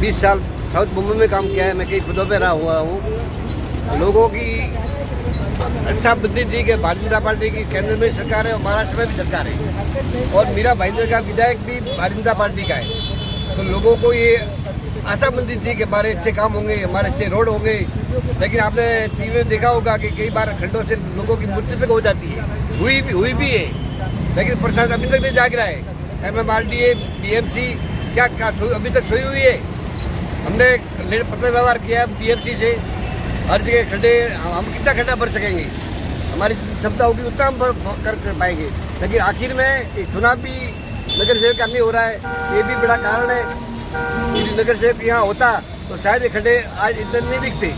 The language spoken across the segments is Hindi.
20 साल साउथ मुंबई में काम किया है, मैं कई पदों पे रहा हुआ हूँ। लोगों की अच्छा बुद्धि थी कि भारतीय जनता पार्टी की केंद्र में सरकार है और महाराष्ट्र में भी सरकार है, और मीरा भाईंदर का विधायक भी भारतीय जनता पार्टी का है। तो लोगों को ये आशा मिलती थी कि हमारे अच्छे काम होंगे, हमारे अच्छे रोड होंगे। लेकिन आपने टीवी में देखा होगा कि कई बार खड्डों से लोगों की मृत्यु तक हो जाती है, हुई भी है। लेकिन प्रशासन अभी तक नहीं जाग रहा है। MMRDA, BMC क्या अभी तक सोई हुई है। हमने पत्र व्यवहार किया BMC से, हर जगह खड्डे, हम कितना खड्डा भर सकेंगे, हमारी क्षमता होगी उतना हम कर पाएंगे। लेकिन आखिर में चुनाव भी नगर सेवक का नहीं हो रहा है, ये भी बड़ा कारण है। यदि नगर सेवक यहाँ होता तो शायद ये खड्डे आज इतने नहीं दिखते।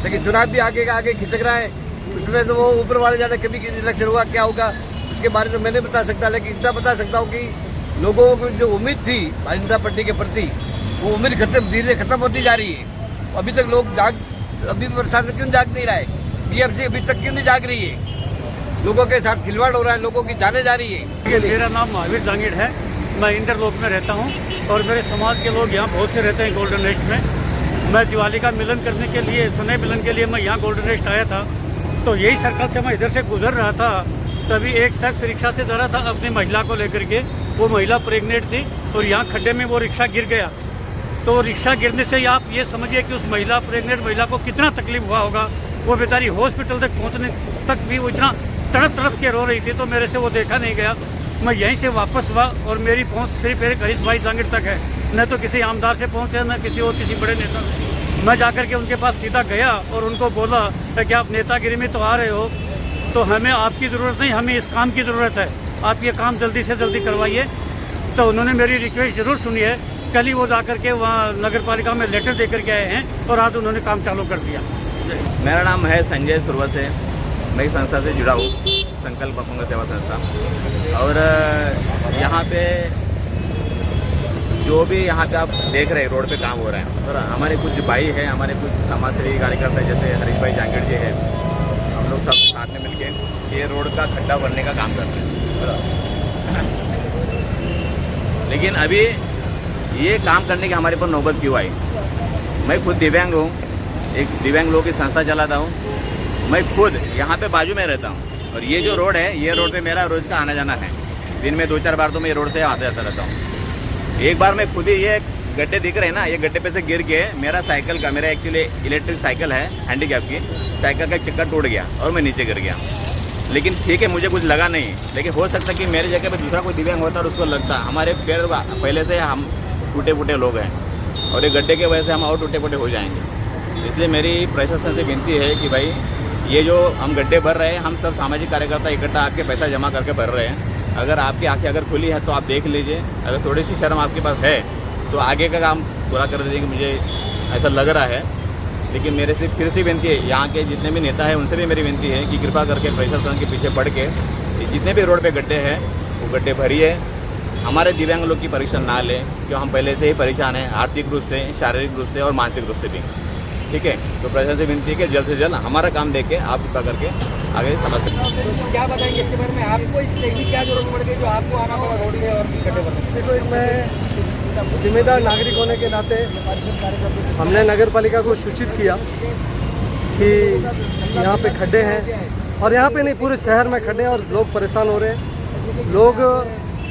लेकिन चुनाव भी आगे खिसक रहा है, उसमें तो वो ऊपर वाले जाने कभी इलेक्शन हुआ क्या होगा उसके बारे में मैं नहीं बता सकता। लेकिन इतना बता सकता हूँ कि लोगों की जो उम्मीद थी भारतीय जनता पार्टी के प्रति, वो उम्मीद धीरे खत्म होती जा रही है। अभी तक लोग अभी प्रशासन क्यों जाग नहीं रहा है, BMC अभी तक क्यों नहीं जाग रही है। लोगों के साथ खिलवाड़ हो रहा है, लोगों की जाने जा रही है। मेरा नाम महावीर जांगीड़ है, मैं इंद्रलोक में रहता हूँ और मेरे समाज के लोग यहाँ बहुत से रहते हैं गोल्डन रेस्ट में। मैं दिवाली का मिलन करने के लिए, स्नेह मिलन के लिए मैं यहाँ गोल्डन रेस्ट आया था। तो यही सर्कल से मैं इधर से गुजर रहा था, तभी एक शख्स रिक्शा से धरा था अपनी महिला को लेकर के। वो महिला प्रेग्नेंट थी और यहाँ खड्डे में वो रिक्शा गिर गया। तो रिक्शा गिरने से आप ये समझिए कि उस प्रेग्नेंट महिला को कितना तकलीफ हुआ होगा। वो बेचारी हॉस्पिटल तक पहुँचने तक भी वो इतना तड़प के रो रही थी। तो मेरे से वो देखा नहीं गया, मैं यहीं से वापस हुआ और मेरी पहुँच सिर्फ मेरे हरीश भाई जांगीड़ तक है, न तो किसी आमदार से पहुँचे न किसी बड़े नेता। मैं जाकर के उनके पास सीधा गया और उनको बोला कि आप नेतागिरी में तो आ रहे हो, तो हमें आपकी ज़रूरत नहीं, हमें इस काम की ज़रूरत है, आप ये काम जल्दी से जल्दी करवाइए। तो उन्होंने मेरी रिक्वेस्ट ज़रूर सुनी है। कल ही वो जाकर के वहाँ नगर पालिका में लेटर दे करके आए हैं और आज उन्होंने काम चालू कर दिया। मेरा नाम है संजय सुरवसे, मैं इस संस्था से जुड़ा हूँ, संकल्प अपंग सेवा संस्था। और यहाँ पे जो भी यहाँ पे आप देख रहे हैं रोड पे काम हो रहा है, और हमारे कुछ भाई हैं, हमारे कुछ समाज सेवी कार्यकर्ता जैसे हरीश भाई जांगीड़ जी है, हम लोग सब साथ में मिलके ये रोड का खड्डा भरने का काम कर रहे हैं। लेकिन अभी ये काम करने की हमारे पर नौबत क्यों आई? मैं खुद दिव्यांग हूँ, एक दिव्यांग लोगों की संस्था चलाता हूँ। मैं खुद यहाँ पे बाजू में रहता हूँ और ये जो रोड है, ये रोड पे मेरा रोज़ का आना जाना है। दिन में 2-4 बार तो मैं ये रोड से आता जाता रहता हूँ। एक बार मैं खुद ही, ये गड्ढे दिख रहे हैं ना, ये गड्ढे पे से गिर के मेरा एक्चुअली इलेक्ट्रिक साइकिल है हैंडीकैप की, साइकिल का चक्कर टूट गया और मैं नीचे गिर गया। लेकिन ठीक है, मुझे कुछ लगा नहीं, लेकिन हो सकता कि मेरे जगह पे दूसरा कोई दिव्यांग होता और उसको लगता। हमारे पैर पहले से हम टूटे फूटे लोग हैं और ये गड्ढे के वजह से हम और टूटे फूटे हो जाएंगे। इसलिए मेरी प्रशासन से विनती है कि भाई ये जो हम गड्ढे भर रहे हैं, हम सब सामाजिक कार्यकर्ता इकट्ठा आके पैसा जमा करके भर रहे हैं। अगर आपकी आंखें अगर खुली है तो आप देख लीजिए, अगर थोड़ी सी शर्म आपके पास है तो आगे का काम पूरा कर देंगे, मुझे ऐसा लग रहा है। लेकिन मेरे से फिर से विनती है, यहाँ के जितने भी नेता हैं उनसे भी मेरी विनती है कि कृपा करके प्रशासन के पीछे पड़ के जितने भी रोड पे गड्ढे हैं वो गड्ढे भरिए। हमारे दिव्यांग लोग की परीक्षा ना लें, क्यों हम पहले से ही परेशान हैं, आर्थिक रूप से, शारीरिक रूप से और मानसिक रूप से भी। ठीक है, तो प्रशासन से विनती है कि जल्द से जल्द हमारा काम देख के आप कृपा करके आगे समझ सकते हैं। क्या बताएंगे इसके बारे में? आपको इसकी क्या जरूरत पड़ गई जो आपको आना पड़ा रोड में और गड्ढे भरने? देखो, मैं जिम्मेदार नागरिक होने के नाते हमने नगर पालिका को सूचित किया कि यहाँ पे खड्डे हैं, और यहाँ पे नहीं पूरे शहर में खड्डे हैं और लोग परेशान हो रहे हैं। लोग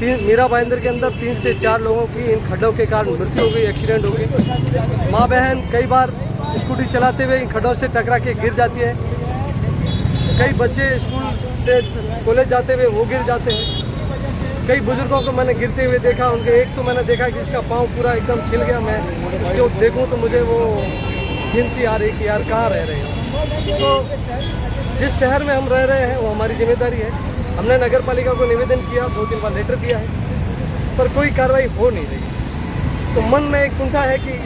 मीरा भाईंदर के अंदर 3 से 4 लोगों की इन खड्डों के कारण मृत्यु हो गई, एक्सीडेंट हो गई। माँ बहन कई बार स्कूटी चलाते हुए इन खड्डों से टकरा के गिर जाती है। कई बच्चे स्कूल से कॉलेज जाते हुए वो गिर जाते हैं। कई बुजुर्गों को मैंने गिरते हुए देखा, उनके एक तो मैंने देखा कि इसका पाँव पूरा एकदम छिल गया। मैं उसको देखूं तो मुझे वो घिन सी आ रही कि यार कहाँ रह रहे हो। तो जिस शहर में हम रह रहे हैं वो हमारी जिम्मेदारी है। हमने नगर पालिका को निवेदन किया, 2-3 बार लेटर दिया है, पर कोई कार्रवाई हो नहीं रही। तो मन में एक कुंठा है कि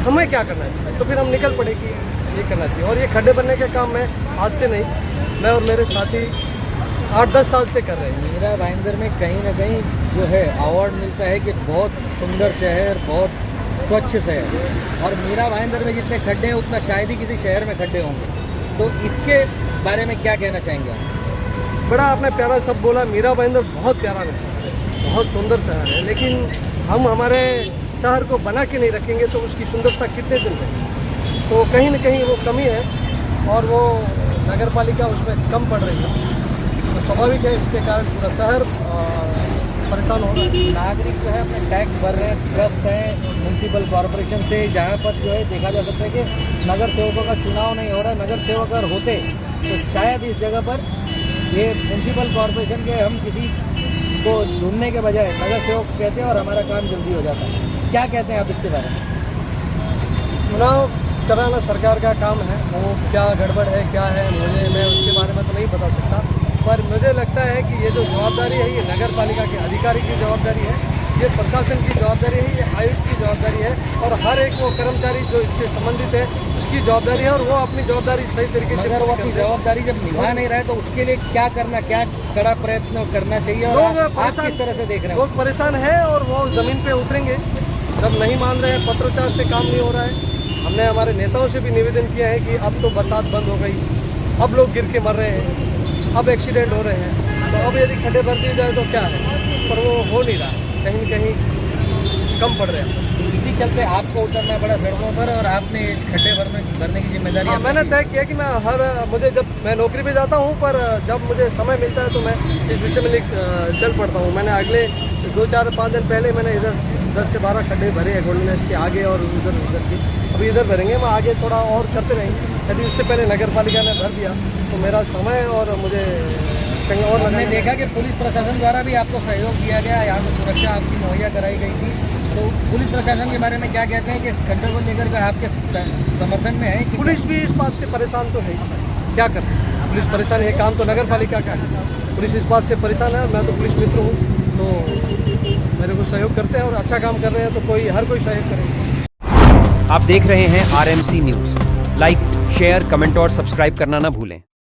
हमें क्या करना चाहिए। तो फिर हम निकल पड़े कि ये करना चाहिए। और ये खड्डे बनने के काम मैं आज से नहीं, मैं और मेरे साथी 8-10 साल से कर रहे हैं। मीरा भाईंदर में कहीं ना कहीं जो है अवार्ड मिलता है कि बहुत सुंदर शहर, बहुत स्वच्छ शहर, और मीरा भाईंदर में जितने खड्डे हैं उतना शायद ही किसी शहर में खड्डे होंगे। तो इसके बारे में क्या कहना चाहेंगे आप? बड़ा आपने प्यारा सब बोला। मीरा भाईंदर बहुत प्यारा शहर है, बहुत सुंदर शहर है, लेकिन हम हमारे शहर को बना के नहीं रखेंगे तो उसकी सुंदरता कितने दिन रहेगी। तो कहीं ना कहीं वो कमी है और वो नगर पालिका उसमें कम पड़ रही है, तो स्वाभाविक है इसके कारण पूरा शहर परेशान हो रहा है। नागरिक जो है अपने टैक्स भर रहे हैं, ट्रस्ट है म्यूनसिपल कॉरपोरेशन से, जहाँ पर जो है देखा जा सकता है कि नगर सेवकों का चुनाव नहीं हो रहा है। नगर सेवक अगर होते तो शायद इस जगह पर ये म्यूनसिपल कॉरपोरेशन के हम किसी को ढूंढने के बजाय नगर सेवक कहते हैं और हमारा काम जल्दी हो जाता है। क्या कहते हैं आप इसके बारे में? चुनाव कराना सरकार का काम है, वो क्या गड़बड़ है क्या है मैं उसके बारे में तो नहीं बता सकता, पर मुझे लगता है कि ये जो जवाबदारी है ये नगर पालिका के अधिकारी की जवाबदारी है, ये प्रशासन की जवाबदारी है, ये आयुक्त की जवाबदारी है और हर एक वो कर्मचारी जो इससे संबंधित है उसकी जवाबदारी है और वो अपनी जवाबदारी सही तरीके से अगर वो अपनी जवाबदारी जब निभा नहीं रहे तो उसके लिए क्या करना, क्या कड़ा प्रयत्न करना चाहिए और लोग आप किस तरह से देख रहे हैं? लोग परेशान है और वो ज़मीन पे उतरेंगे जब नहीं मान रहे हैं, पत्रोच्चार से काम नहीं हो रहा है। हमने हमारे नेताओं से भी निवेदन किया है कि अब तो बरसात बंद हो गई, अब लोग गिर के मर रहे हैं, अब एक्सीडेंट हो रहे हैं, तो अब यदि खड्डे भर दिए जाए तो क्या है, पर वो हो नहीं रहा, कहीं न कहीं कम पड़ रहे हैं। इसी चलते आपको उतरना पड़ा सड़कों पर और आपने खड्डे भरने की जिम्मेदारी मैंने तय किया कि मैं जब मैं नौकरी पे जाता हूँ पर जब मुझे समय मिलता है तो मैं इस विषय में चल पड़ता हूँ। मैंने अगले 2-4-5 दिन पहले मैंने इधर 10 से 12 खड्डे भरे हैं गोल्डन नेस्ट के आगे और उधर के, अभी इधर भरेंगे, मैं आगे थोड़ा और करते रहेंगे। यदि उससे पहले नगर पालिका ने भर दिया तो मेरा समय और मुझे कहीं और हमने देखा कि पुलिस प्रशासन द्वारा भी आपको सहयोग दिया गया, यहाँ पर सुरक्षा आपकी मुहैया कराई गई थी, तो पुलिस प्रशासन के बारे में क्या कहते हैं कि खड्डों को लेकर के आपके समर्थन में है कि पुलिस भी इस बात से परेशान तो है, क्या कर सकते हैं, पुलिस परेशान है, काम तो नगर पालिका का है, पुलिस इस बात से परेशान है। मैं तो पुलिस मित्र हूँ तो मेरे को सहयोग करते हैं और अच्छा काम कर रहे हैं तो हर कोई सहयोग करेगा। आप देख रहे हैं RMC news. Like, share, comment और सब्सक्राइब करना ना भूलें।